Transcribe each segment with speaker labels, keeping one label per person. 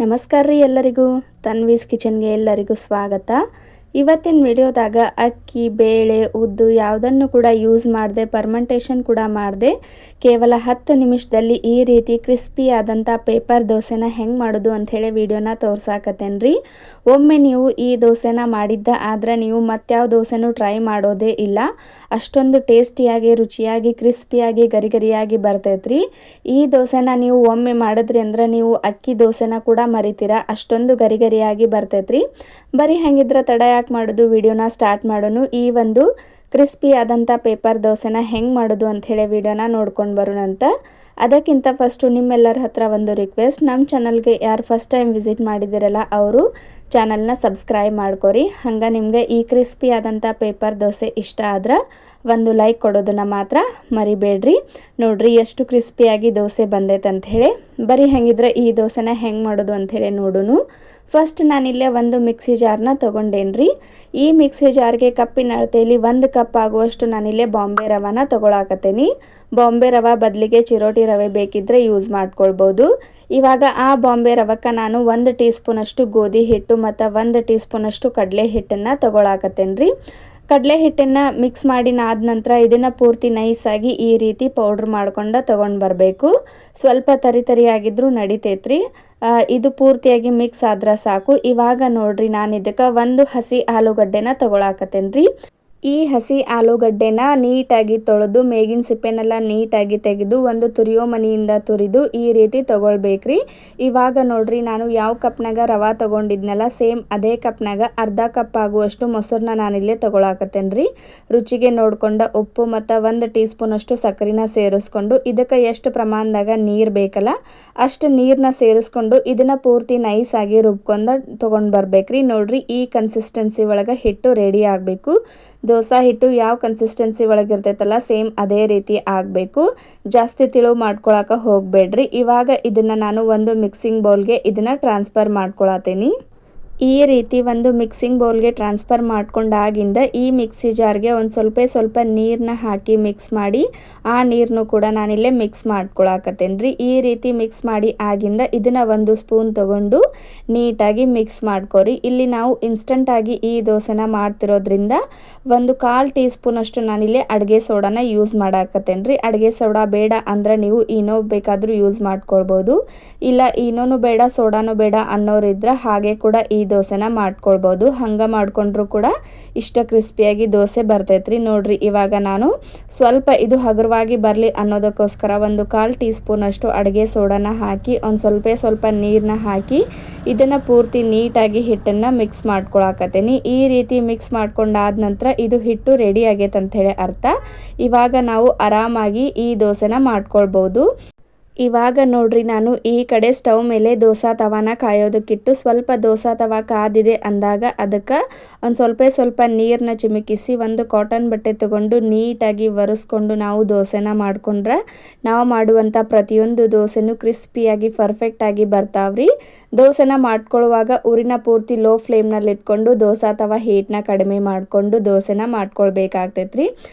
Speaker 1: ನಮಸ್ಕಾರ ರೀ ಎಲ್ಲರಿಗೂ ತನ್ವೀಸ್ ಕಿಚನ್ಗೆ ಎಲ್ಲರಿಗೂ ಸ್ವಾಗತ. ಇವತ್ತಿನ ವಿಡಿಯೋದಾಗ ಅಕ್ಕಿ ಬೇಳೆ ಉದ್ದು ಯಾವುದನ್ನು ಕೂಡ ಯೂಸ್ ಮಾಡದೆ ಫರ್ಮೆಂಟೇಷನ್ ಕೂಡ ಮಾಡದೆ ಕೇವಲ 10 ನಿಮಿಷದಲ್ಲಿ ಈ ರೀತಿ ಕ್ರಿಸ್ಪಿ ಆದಂಥ ಪೇಪರ್ ದೋಸೆನ ಹೆಂಗೆ ಮಾಡೋದು ಅಂತ ಹೇಳಿ ವಿಡಿಯೋನ ತೋರ್ಸಾಕತ್ತೇನ್ರಿ. ಒಮ್ಮೆ ನೀವು ಈ ದೋಸೆನ ಮಾಡಿದ್ದ ಆದ್ರೆ ನೀವು ಮತ್ಯಾವ ದೋಸೆನೂ ಟ್ರೈ ಮಾಡೋದೇ ಇಲ್ಲ. ಅಷ್ಟೊಂದು ಟೇಸ್ಟಿಯಾಗಿ ರುಚಿಯಾಗಿ ಕ್ರಿಸ್ಪಿಯಾಗಿ ಗರಿಗರಿಯಾಗಿ ಬರ್ತೈತ್ರಿ. ಈ ದೋಸೆನ ನೀವು ಒಮ್ಮೆ ಮಾಡಿದ್ರಿ ಅಂದ್ರೆ ನೀವು ಅಕ್ಕಿ ದೋಸೆನ ಕೂಡ ಮರಿತೀರಾ, ಅಷ್ಟೊಂದು ಗರಿಗರಿಯಾಗಿ ಬರ್ತೈತ್ರಿ. ಬರೀ ಹಂಗಿದ್ರೆ ತಡ ಯಾಕೆ ಮಾಡೋದು, ವಿಡಿಯೋನ ಸ್ಟಾರ್ಟ್ ಮಾಡೋನು. ಈ ಒಂದು ಕ್ರಿಸ್ಪಿ ಆದಂಥ ಪೇಪರ್ ದೋಸೆನ ಹೆಂಗೆ ಮಾಡೋದು ಅಂಥೇಳಿ ವಿಡಿಯೋನ ನೋಡ್ಕೊಂಡು ಬರೋಣಂತ. ಅದಕ್ಕಿಂತ ಫಸ್ಟು ನಿಮ್ಮೆಲ್ಲರ ಹತ್ರ ಒಂದು ರಿಕ್ವೆಸ್ಟ್, ನಮ್ಮ ಚಾನಲ್ಗೆ ಯಾರು ಫಸ್ಟ್ ಟೈಮ್ ವಿಸಿಟ್ ಮಾಡಿದಿರಲ್ಲ ಅವರು ಚಾನಲ್ನ ಸಬ್ಸ್ಕ್ರೈಬ್ ಮಾಡ್ಕೊರಿ. ಹಂಗೆ ನಿಮಗೆ ಈ ಕ್ರಿಸ್ಪಿ ಆದಂಥ ಪೇಪರ್ ದೋಸೆ ಇಷ್ಟ ಆದ್ರೆ ಒಂದು ಲೈಕ್ ಕೊಡೋದನ್ನು ಮಾತ್ರ ಮರಿಬೇಡ್ರಿ. ನೋಡ್ರಿ ಎಷ್ಟು ಕ್ರಿಸ್ಪಿಯಾಗಿ ದೋಸೆ ಬಂದೈತೆ ಅಂಥೇಳಿ. ಬರೀ ಹೆಂಗಿದ್ರೆ ಈ ದೋಸೆನ ಹೆಂಗೆ ಮಾಡೋದು ಅಂಥೇಳಿ ನೋಡೋನು. ಫಸ್ಟ್ ನಾನಿಲ್ಲೇ ಒಂದು ಮಿಕ್ಸಿ ಜಾರ್ನ ತೊಗೊಂಡೇನ್ರಿ. ಈ ಮಿಕ್ಸಿ ಜಾರ್ಗೆ ಕಪ್ಪಿನ ಅಳತೆಯಲ್ಲಿ 1 ಕಪ್ ಆಗುವಷ್ಟು ನಾನಿಲ್ಲೇ ಬಾಂಬೆ ರವಾನ ತೊಗೊಳಕತ್ತೀನಿ. ಬಾಂಬೆ ರವೆ ಬದಲಿಗೆ ಚಿರೋಟಿ ರವೆ ಬೇಕಿದ್ದರೆ ಯೂಸ್ ಮಾಡ್ಕೊಳ್ಬೋದು. ಇವಾಗ ಆ ಬಾಂಬೆ ರವಕ್ಕೆ ನಾನು 1 ಟೀ ಸ್ಪೂನಷ್ಟು ಗೋಧಿ ಹಿಟ್ಟು ಮತ್ತು 1 ಟೀ ಸ್ಪೂನಷ್ಟು ಕಡಲೆ ಹಿಟ್ಟನ್ನು ತೊಗೊಳಕತ್ತೇನ್ರಿ. ಕಡಲೆ ಹಿಟ್ಟನ್ನು ಮಿಕ್ಸ್ ಮಾಡಿ ಆದ ನಂತರ ಇದನ್ನು ಪೂರ್ತಿ ನೈಸಾಗಿ ಈ ರೀತಿ ಪೌಡ್ರ್ ಮಾಡ್ಕೊಂಡು ತೊಗೊಂಡು ಬರಬೇಕು. ಸ್ವಲ್ಪ ತರಿಯಾಗಿದ್ರೂ ನಡಿತೈತ್ರಿ. ಇದು ಪೂರ್ತಿಯಾಗಿ ಮಿಕ್ಸ್ ಆದ್ರೆ ಸಾಕು. ಇವಾಗ ನೋಡ್ರಿ ನಾನು ಇದಕ್ಕೆ 1 ಹಸಿ ಆಲೂಗಡ್ಡೆನ ತೊಗೊಳಕತ್ತೇನ್ರಿ. ಈ ಹಸಿ ಆಲೂಗಡ್ಡೆನ ನೀಟಾಗಿ ತೊಳೆದು ಮೇಗಿನ ಸಿಪ್ಪೆನೆಲ್ಲ ನೀಟಾಗಿ ತೆಗೆದು ಒಂದು ತುರಿಯೋ ಮನೆಯಿಂದ ತುರಿದು ಈ ರೀತಿ ತೊಗೊಳ್ಬೇಕ್ರಿ. ಇವಾಗ ನೋಡ್ರಿ ನಾನು ಯಾವ ಕಪ್ನಾಗ ರವೆ ತೊಗೊಂಡಿದ್ನಲ್ಲ ಸೇಮ್ ಅದೇ ಕಪ್ನಾಗ ಅರ್ಧ ಕಪ್ ಆಗುವಷ್ಟು ಮೊಸರನ್ನ ನಾನಿಲ್ಲೇ ತೊಗೊಳಕತ್ತೇನ್ರಿ. ರುಚಿಗೆ ನೋಡ್ಕೊಂಡು ಉಪ್ಪು ಮತ್ತು 1 ಟೀ ಸ್ಪೂನಷ್ಟು ಸಕ್ಕರೆನ ಸೇರಿಸ್ಕೊಂಡು ಇದಕ್ಕೆ ಎಷ್ಟು ಪ್ರಮಾಣದಾಗ ನೀರು ಬೇಕಲ್ಲ ಅಷ್ಟು ನೀರನ್ನ ಸೇರಿಸ್ಕೊಂಡು ಇದನ್ನು ಪೂರ್ತಿ ನೈಸಾಗಿ ರುಬ್ಕೊಂಡು ತೊಗೊಂಡು ಬರ್ಬೇಕ್ರಿ. ನೋಡ್ರಿ ಈ ಕನ್ಸಿಸ್ಟೆನ್ಸಿ ಒಳಗೆ ಹಿಟ್ಟು ರೆಡಿ ಆಗಬೇಕು. ದೋಸೆ ಹಿಟ್ಟು ಯಾವ ಕನ್ಸಿಸ್ಟೆನ್ಸಿ ಒಳಗಿರ್ತೈತಲ್ಲ ಸೇಮ್ ಅದೇ ರೀತಿ ಆಗಬೇಕು. ಜಾಸ್ತಿ ತಿಳು ಮಾಡ್ಕೊಳಕ್ಕೆ ಹೋಗಬೇಡ್ರಿ. ಇವಾಗ ಇದನ್ನು ನಾನು ಒಂದು ಮಿಕ್ಸಿಂಗ್ ಬೌಲ್ಗೆ ಇದನ್ನು ಟ್ರಾನ್ಸ್ಫರ್ ಮಾಡ್ಕೊಳತ್ತೀನಿ. ಈ ರೀತಿ ಒಂದು ಮಿಕ್ಸಿಂಗ್ ಬೌಲ್ಗೆ ಟ್ರಾನ್ಸ್ಫರ್ ಮಾಡ್ಕೊಂಡಾಗಿಂದ ಈ ಮಿಕ್ಸಿ ಜಾರ್ಗೆ ಒಂದು ಸ್ವಲ್ಪ ನೀರನ್ನ ಹಾಕಿ ಮಿಕ್ಸ್ ಮಾಡಿ ಆ ನೀರನ್ನು ಕೂಡ ನಾನಿಲ್ಲೇ ಮಿಕ್ಸ್ ಮಾಡ್ಕೊಳಕತ್ತೇನ್ರಿ. ಈ ರೀತಿ ಮಿಕ್ಸ್ ಮಾಡಿ ಆಗಿಂದ ಇದನ್ನು 1 ಸ್ಪೂನ್ ತೊಗೊಂಡು ನೀಟಾಗಿ ಮಿಕ್ಸ್ ಮಾಡ್ಕೊರಿ. ಇಲ್ಲಿ ನಾವು ಇನ್ಸ್ಟಂಟಾಗಿ ಈ ದೋಸೆನ ಮಾಡ್ತಿರೋದ್ರಿಂದ 1/4 ಟೀ ಸ್ಪೂನಷ್ಟು ನಾನಿಲ್ಲಿ ಅಡುಗೆ ಸೋಡಾನ ಯೂಸ್ ಮಾಡಾಕತ್ತೇನ್ರಿ. ಅಡುಗೆ ಸೋಡಾ ಬೇಡ ಅಂದರೆ ನೀವು ಈನೋ ಬೇಕಾದರೂ ಯೂಸ್ ಮಾಡ್ಕೊಳ್ಬೋದು. ಇಲ್ಲ ಈನೋನು ಬೇಡ ಸೋಡಾನು ಬೇಡ ಅನ್ನೋರಿದ್ರೆ ಹಾಗೆ ಕೂಡ ಈ ದೋಸೆನ ಮಾಡ್ಕೊಳ್ಬೋದು. ಹಂಗೆ ಮಾಡ್ಕೊಂಡ್ರು ಕೂಡ ಇಷ್ಟ ಕ್ರಿಸ್ಪಿಯಾಗಿ ದೋಸೆ ಬರ್ತೈತ್ರಿ. ನೋಡ್ರಿ ಇವಾಗ ನಾನು ಸ್ವಲ್ಪ ಇದು ಹಗುರವಾಗಿ ಬರಲಿ ಅನ್ನೋದಕ್ಕೋಸ್ಕರ 1/4 ಟೀ ಸ್ಪೂನಷ್ಟು ಅಡುಗೆ ಸೋಡಾನ ಹಾಕಿ ಒಂದು ಸ್ವಲ್ಪ ನೀರನ್ನ ಹಾಕಿ ಇದನ್ನು ಪೂರ್ತಿ ನೀಟಾಗಿ ಹಿಟ್ಟನ್ನು ಮಿಕ್ಸ್ ಮಾಡ್ಕೊಳಕತ್ತೀನಿ. ಈ ರೀತಿ ಮಿಕ್ಸ್ ಮಾಡ್ಕೊಂಡಾದ ನಂತರ ಇದು ಹಿಟ್ಟು ರೆಡಿ ಆಗೈತೆ ಅಂಥೇಳಿ ಅರ್ಥ. ಇವಾಗ ನಾವು ಆರಾಮಾಗಿ ಈ ದೋಸೆನ ಮಾಡ್ಕೊಳ್ಬೋದು. ಇವಾಗ ನೋಡ್ರಿ ನಾನು ಈ ಕಡೆ ಸ್ಟವ್ ಮೇಲೆ ದೋಸೆ ತವಾನ ಕಾಯೋದಕ್ಕಿಟ್ಟು ಸ್ವಲ್ಪ ದೋಸೆ ತವ ಕಾದಿದೆ ಅಂದಾಗ ಅದಕ್ಕೆ ಒಂದು ಸ್ವಲ್ಪ ನೀರನ್ನ ಚಿಮುಕಿಸಿ ಒಂದು ಕಾಟನ್ ಬಟ್ಟೆ ತೊಗೊಂಡು ನೀಟಾಗಿ ಒರೆಸ್ಕೊಂಡು ನಾವು ದೋಸೆನ ಮಾಡ್ಕೊಂಡ್ರೆ ನಾವು ಮಾಡುವಂಥ ಪ್ರತಿಯೊಂದು ದೋಸೆನೂ ಕ್ರಿಸ್ಪಿಯಾಗಿ ಪರ್ಫೆಕ್ಟಾಗಿ ಬರ್ತಾವ್ರಿ. ದೋಸೆನ ಮಾಡ್ಕೊಳ್ಳುವಾಗ ಊರಿನ ಪೂರ್ತಿ ಲೋ ಫ್ಲೇಮ್ನಲ್ಲಿ ಇಟ್ಕೊಂಡು ದೋಸೆ ತವ ಹೀಟ್ನ ಕಡಿಮೆ ಮಾಡಿಕೊಂಡು ದೋಸೆನ ಮಾಡ್ಕೊಳ್ಬೇಕಾಗ್ತೈತ್ರಿ.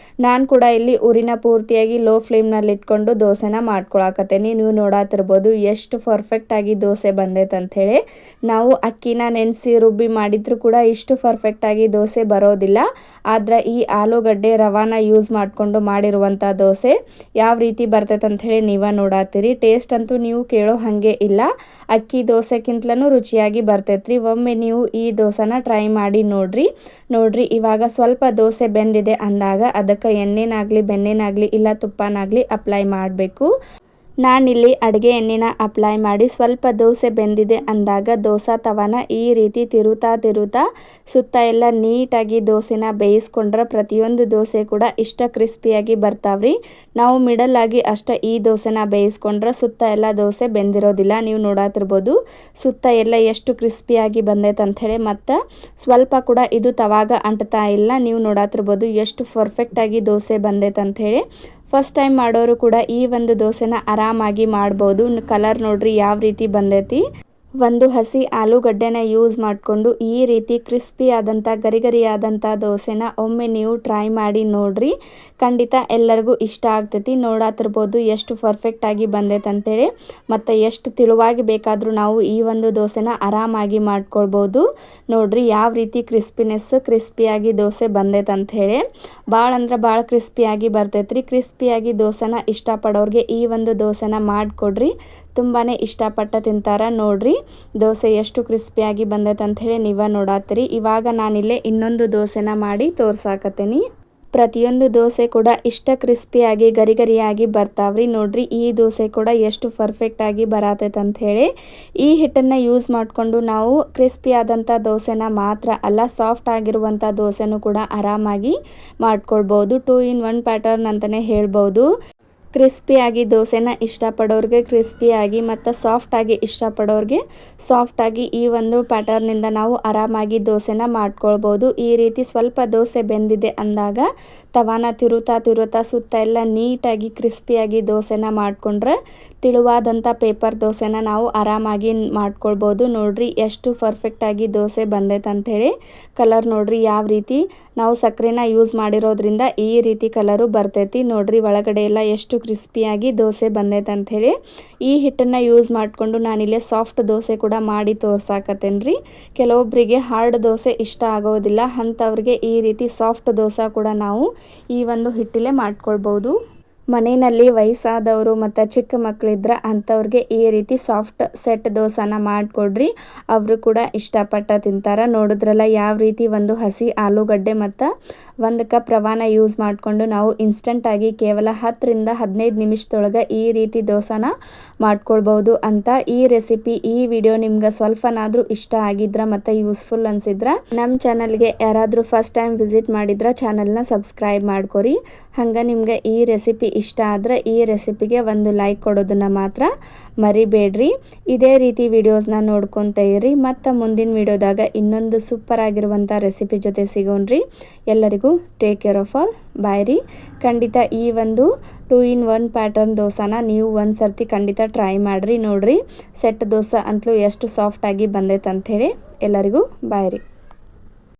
Speaker 1: ನಾನು ಕೂಡ ಇಲ್ಲಿ ಊರಿನ ಪೂರ್ತಿಯಾಗಿ ಲೋ ಫ್ಲೇಮ್ನಲ್ಲಿ ಇಟ್ಕೊಂಡು ದೋಸೆನ ಮಾಡ್ಕೊಳಕತ್ತೇನೆ. ನೀವು ನೋಡಾತಿರ್ಬೋದು ಎಷ್ಟು ಪರ್ಫೆಕ್ಟಾಗಿ ದೋಸೆ ಬಂದೈತೆ ಅಂಥೇಳಿ. ನಾವು ಅಕ್ಕಿನ ನೆನೆಸಿ ರುಬ್ಬಿ ಮಾಡಿದ್ರು ಕೂಡ ಇಷ್ಟು ಪರ್ಫೆಕ್ಟಾಗಿ ದೋಸೆ ಬರೋದಿಲ್ಲ. ಆದರೆ ಈ ಆಲೂಗಡ್ಡೆ ರವಾನ ಯೂಸ್ ಮಾಡಿಕೊಂಡು ಮಾಡಿರುವಂಥ ದೋಸೆ ಯಾವ ರೀತಿ ಬರ್ತೈತೆ ಅಂಥೇಳಿ ನೀವು ನೋಡಾತೀರಿ. ಟೇಸ್ಟ್ ಅಂತೂ ನೀವು ಕೇಳೋ ಹಾಗೆ ಇಲ್ಲ, ಅಕ್ಕಿ ದೋಸೆಕ್ಕಿಂತಲೂ ರುಚಿಯಾಗಿ ಬರ್ತೈತ್ರಿ. ಒಮ್ಮೆ ನೀವು ಈ ದೋಸೆನ ಟ್ರೈ ಮಾಡಿ ನೋಡ್ರಿ ಇವಾಗ ಸ್ವಲ್ಪ ದೋಸೆ ಬೆಂದಿದೆ ಅಂದಾಗ ಅದಕ್ಕೆ ಎಣ್ಣೆನಾಗಲಿ ಬೆಣ್ಣೆನಾಗಲಿ ಇಲ್ಲ ತುಪ್ಪನಾಗಲಿ ಅಪ್ಲೈ ಮಾಡಬೇಕು. ನಾನಿಲ್ಲಿ ಅಡುಗೆ ಎಣ್ಣೆನ ಅಪ್ಲೈ ಮಾಡಿ ಸ್ವಲ್ಪ ದೋಸೆ ಬೆಂದಿದೆ ಅಂದಾಗ ದೋಸೆ ತವಾನ ಈ ರೀತಿ ತಿರುತ್ತಾ ಸುತ್ತ ಎಲ್ಲ ನೀಟಾಗಿ ದೋಸೆನ ಬೇಯಿಸ್ಕೊಂಡ್ರೆ ಪ್ರತಿಯೊಂದು ದೋಸೆ ಕೂಡ ಇಷ್ಟ ಕ್ರಿಸ್ಪಿಯಾಗಿ ಬರ್ತಾವ್ರಿ. ನಾವು ಮಿಡಲ್ ಆಗಿ ಅಷ್ಟೇ ಈ ದೋಸೆನ ಬೇಯಿಸ್ಕೊಂಡ್ರೆ ಸುತ್ತ ಎಲ್ಲ ದೋಸೆ ಬೆಂದಿರೋದಿಲ್ಲ. ನೀವು ನೋಡಾತಿರ್ಬೋದು ಸುತ್ತ ಎಲ್ಲ ಎಷ್ಟು ಕ್ರಿಸ್ಪಿಯಾಗಿ ಬಂದೈತೆ ಅಂಥೇಳಿ. ಮತ್ತು ಸ್ವಲ್ಪ ಕೂಡ ಇದು ತವಾಗ ಅಂಟ್ತಾ ಇಲ್ಲ. ನೀವು ನೋಡಾತಿರ್ಬೋದು ಎಷ್ಟು ಪರ್ಫೆಕ್ಟಾಗಿ ದೋಸೆ ಬಂದೈತೆ ಅಂಥೇಳಿ. ಫಸ್ಟ್ ಟೈಮ್ ಮಾಡೋರು ಕೂಡ ಈ ಒಂದು ದೋಸೆನ ಆರಾಮಾಗಿ ಮಾಡ್ಬೋದು. ಕಲರ್ ನೋಡ್ರಿ ಯಾವ ರೀತಿ ಬಂದೈತಿ. ಒಂದು ಹಸಿ ಆಲೂಗಡ್ಡೆನ ಯೂಸ್ ಮಾಡಿಕೊಂಡು ಈ ರೀತಿ ಕ್ರಿಸ್ಪಿ ಆದಂಥ ಗರಿಗರಿಯಾದಂಥ ದೋಸೆನ ಒಮ್ಮೆ ನೀವು ಟ್ರೈ ಮಾಡಿ ನೋಡ್ರಿ. ಖಂಡಿತ ಎಲ್ಲರಿಗೂ ಇಷ್ಟ ಆಗ್ತೈತಿ. ನೋಡಾತಿರ್ಬೋದು ಎಷ್ಟು ಪರ್ಫೆಕ್ಟಾಗಿ ಬಂದೈತೆ ಅಂತೇಳಿ. ಮತ್ತು ಎಷ್ಟು ತಿಳುವಾಗಿ ಬೇಕಾದರೂ ನಾವು ಈ ಒಂದು ದೋಸೆನ ಆರಾಮಾಗಿ ಮಾಡ್ಕೊಳ್ಬೋದು. ನೋಡ್ರಿ ಯಾವ ರೀತಿ ಕ್ರಿಸ್ಪಿಯಾಗಿ ದೋಸೆ ಬಂದೈತೆ ಅಂಥೇಳಿ. ಭಾಳ ಅಂದ್ರೆ ಭಾಳ ಕ್ರಿಸ್ಪಿಯಾಗಿ ಬರ್ತೈತ್ರಿ. ಕ್ರಿಸ್ಪಿಯಾಗಿ ದೋಸೆನ ಇಷ್ಟಪಡೋರಿಗೆ ಈ ಒಂದು ದೋಸೆನ ಮಾಡಿಕೊಡ್ರಿ. ತುಂಬಾ ಇಷ್ಟಪಟ್ಟು ತಿಂತಾರೆ. ನೋಡ್ರಿ ದೋಸೆ ಎಷ್ಟು ಕ್ರಿಸ್ಪಿಯಾಗಿ ಬಂದೈತೆ ಅಂಥೇಳಿ ನೀವೇ ನೋಡಾತ್ತೀರಿ. ಇವಾಗ ನಾನಿಲ್ಲೇ ಇನ್ನೊಂದು ದೋಸೆನ ಮಾಡಿ ತೋರ್ಸಾಕತ್ತೀನಿ. ಪ್ರತಿಯೊಂದು ದೋಸೆ ಕೂಡ ಇಷ್ಟ ಕ್ರಿಸ್ಪಿಯಾಗಿ ಗರಿಗರಿಯಾಗಿ ಬರ್ತಾವ್ರಿ. ನೋಡ್ರಿ ಈ ದೋಸೆ ಕೂಡ ಎಷ್ಟು ಪರ್ಫೆಕ್ಟಾಗಿ ಬರತೈತೆ ಅಂಥೇಳಿ. ಈ ಹಿಟ್ಟನ್ನು ಯೂಸ್ ಮಾಡಿಕೊಂಡು ನಾವು ಕ್ರಿಸ್ಪಿ ಆದಂಥ ದೋಸೆನ ಮಾತ್ರ ಅಲ್ಲ, ಸಾಫ್ಟ್ ಆಗಿರುವಂಥ ದೋಸೆನೂ ಕೂಡ ಆರಾಮಾಗಿ ಮಾಡ್ಕೊಳ್ಬೋದು. 2 in 1 ಪ್ಯಾಟರ್ನ್ ಅಂತಲೇ ಹೇಳ್ಬೋದು. ಕ್ರಿಸ್ಪಿಯಾಗಿ ದೋಸೆನ ಇಷ್ಟಪಡೋರಿಗೆ ಕ್ರಿಸ್ಪಿಯಾಗಿ ಮತ್ತು ಸಾಫ್ಟಾಗಿ ಇಷ್ಟಪಡೋರಿಗೆ ಸಾಫ್ಟಾಗಿ ಈ ಒಂದು ಪ್ಯಾಟರ್ನಿಂದ ನಾವು ಆರಾಮಾಗಿ ದೋಸೆನ ಮಾಡ್ಕೊಳ್ಬೋದು. ಈ ರೀತಿ ಸ್ವಲ್ಪ ದೋಸೆ ಬೆಂದಿದೆ ಅಂದಾಗ ತವಾನ ತಿರುತ್ತಾ ಸುತ್ತ ಎಲ್ಲ ನೀಟಾಗಿ ಕ್ರಿಸ್ಪಿಯಾಗಿ ದೋಸೆನ ಮಾಡಿಕೊಂಡ್ರೆ ತಿಳುವಾದಂಥ ಪೇಪರ್ ದೋಸೆನ ನಾವು ಆರಾಮಾಗಿ ಮಾಡ್ಕೊಳ್ಬೋದು. ನೋಡ್ರಿ ಎಷ್ಟು ಪರ್ಫೆಕ್ಟಾಗಿ ದೋಸೆ ಬಂದೈತೆ ಅಂಥೇಳಿ. ಕಲರ್ ನೋಡ್ರಿ ಯಾವ ರೀತಿ ನಾವು ಸಕ್ಕರೆನ ಯೂಸ್ ಮಾಡಿರೋದ್ರಿಂದ ಈ ರೀತಿ ಕಲರು ಬರ್ತೈತಿ. ನೋಡ್ರಿ ಒಳಗಡೆ ಎಲ್ಲ ಎಷ್ಟು ಕ್ರಿಸ್ಪಿಯಾಗಿ ದೋಸೆ ಬಂದೈತೆ ಅಂಥೇಳಿ. ಈ ಹಿಟ್ಟನ್ನು ಯೂಸ್ ಮಾಡಿಕೊಂಡು ನಾನಿಲ್ಲೇ ಸಾಫ್ಟ್ ದೋಸೆ ಕೂಡ ಮಾಡಿ ತೋರ್ಸಾಕತ್ತೇನೆ ರೀ. ಕೆಲವೊಬ್ಬರಿಗೆ ಹಾರ್ಡ್ ದೋಸೆ ಇಷ್ಟ ಆಗೋದಿಲ್ಲ, ಅಂಥವ್ರಿಗೆ ಈ ರೀತಿ ಸಾಫ್ಟ್ ದೋಸೆ ಕೂಡ ನಾವು ಈ ಒಂದು ಹಿಟ್ಟಲ್ಲೇ ಮಾಡ್ಕೊಳ್ಬೋದು. ಮನೆಯಲ್ಲಿ ವಯಸ್ಸಾದವರು ಮತ್ತು ಚಿಕ್ಕ ಮಕ್ಕಳಿದ್ರೆ ಅಂಥವ್ರಿಗೆ ಈ ರೀತಿ ಸಾಫ್ಟ್ ಸೆಟ್ ದೋಸೆನ ಮಾಡಿಕೊಡ್ರಿ. ಅವರು ಕೂಡ ಇಷ್ಟಪಟ್ಟು ತಿಂತಾರೆ. ನೋಡಿದ್ರಲ್ಲ ಯಾವ ರೀತಿ ಒಂದು ಹಸಿ ಆಲೂಗಡ್ಡೆ ಮತ್ತು 1 ಕಪ್ ರವಾನ ಯೂಸ್ ಮಾಡಿಕೊಂಡು ನಾವು ಇನ್ಸ್ಟಂಟಾಗಿ ಕೇವಲ 10ರಿಂದ 15 ನಿಮಿಷದೊಳಗೆ ಈ ರೀತಿ ದೋಸೆನ ಮಾಡ್ಕೊಳ್ಬೋದು ಅಂತ. ಈ ರೆಸಿಪಿ ಈ ವಿಡಿಯೋ ನಿಮ್ಗೆ ಸ್ವಲ್ಪನಾದರೂ ಇಷ್ಟ ಆಗಿದ್ರೆ ಮತ್ತು ಯೂಸ್ಫುಲ್ ಅನಿಸಿದ್ರೆ ನಮ್ಮ ಚಾನಲ್ಗೆ ಯಾರಾದರೂ ಫಸ್ಟ್ ಟೈಮ್ ವಿಸಿಟ್ ಮಾಡಿದ್ರೆ ಚಾನಲ್ನ ಸಬ್ಸ್ಕ್ರೈಬ್ ಮಾಡ್ಕೊರಿ. ಹಂಗೆ ನಿಮ್ಗೆ ಈ ರೆಸಿಪಿ ಇಷ್ಟ ಆದರೆ ಈ ರೆಸಿಪಿಗೆ ಒಂದು ಲೈಕ್ ಕೊಡೋದನ್ನು ಮಾತ್ರ ಮರಿಬೇಡ್ರಿ. ಇದೇ ರೀತಿ ವಿಡಿಯೋಸ್ನ ನೋಡ್ಕೊತ ಇರಿ. ಮತ್ತು ಮುಂದಿನ ವಿಡಿಯೋದಾಗ ಇನ್ನೊಂದು ಸೂಪರ್ ಆಗಿರುವಂಥ ರೆಸಿಪಿ ಜೊತೆ ಸಿಗೋಣ್ರಿ. ಎಲ್ಲರಿಗೂ ಟೇಕ್ ಕೇರ್ ಆಫ್ ಆಲ್. ಬಾಯ್ ರೀ. ಖಂಡಿತ ಈ ಒಂದು 2 in 1 ಪ್ಯಾಟರ್ನ್ ದೋಸೆನ ನೀವು ಒಂದು ಸರ್ತಿ ಖಂಡಿತ ಟ್ರೈ ಮಾಡಿರಿ. ನೋಡ್ರಿ ಸೆಟ್ ದೋಸೆ ಅಂತಲೂ ಎಷ್ಟು ಸಾಫ್ಟಾಗಿ ಬಂದೈತೆ ಅಂಥೇಳಿ. ಎಲ್ಲರಿಗೂ ಬಾಯ್ ರೀ.